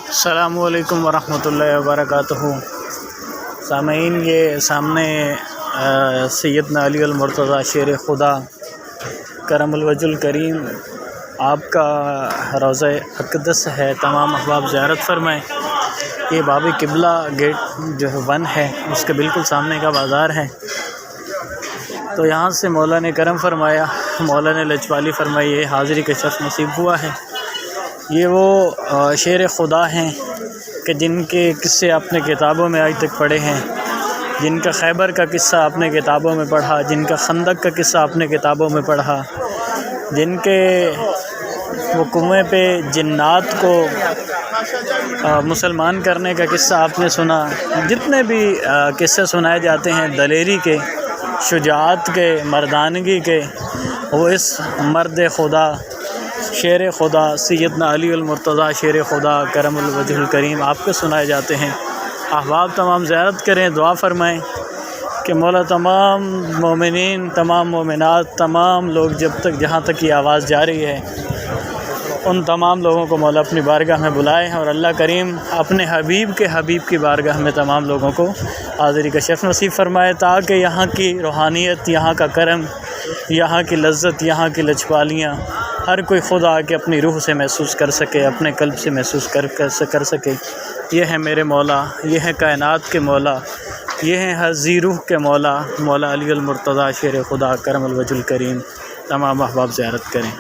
السلام علیکم ورحمۃ اللہ وبرکاتہ۔ سامعین، یہ سامنے سیدنا علی المرتضیٰ شیر خدا کرم الوجہ الکریم آپ کا روضہ اقدس ہے، تمام احباب زیارت فرمائیں۔ یہ باب قبلہ گیٹ جو ہے 1 ہے، اس کے بالکل سامنے کا بازار ہے۔ تو یہاں سے مولا نے کرم فرمایا، مولا نے لجپالی فرمائی، یہ حاضری کا شرف نصیب ہوا ہے۔ یہ وہ شیر خدا ہیں کہ جن کے قصے آپ نے کتابوں میں آج تک پڑھے ہیں، جن کا خیبر کا قصہ آپ نے کتابوں میں پڑھا، جن کا خندق کا قصہ آپ نے کتابوں میں پڑھا، جن کے وہ کنویں پہ جنات کو مسلمان کرنے کا قصہ آپ نے سنا۔ جتنے بھی قصے سنائے جاتے ہیں دلیری کے، شجاعت کے، مردانگی کے، وہ اس مرد خدا شیر خدا سیدنا علی المرتضیٰ شیر خدا کرم الوجہ الکریم آپ کو سنائے جاتے ہیں۔ احباب تمام زیارت کریں، دعا فرمائیں کہ مولا تمام مومنین، تمام مومنات، تمام لوگ جہاں تک یہ آواز جا رہی ہے، ان تمام لوگوں کو مولا اپنی بارگاہ میں بلائے، اور اللہ کریم اپنے حبیب کے حبیب کی بارگاہ میں تمام لوگوں کو حاضری کا شرف نصیب فرمائے، تاکہ یہاں کی روحانیت، یہاں کا کرم، یہاں کی لذت، یہاں کی لجپالیاں ہر کوئی خدا کے اپنی روح سے محسوس کر سکے، اپنے قلب سے محسوس کر سکے۔ یہ ہے میرے مولا، یہ ہے کائنات کے مولا، یہ ہے ہر روح کے مولا، مولا علی المرتضیٰ شیر خدا کرم الوجہ الکریم۔ تمام احباب زیارت کریں۔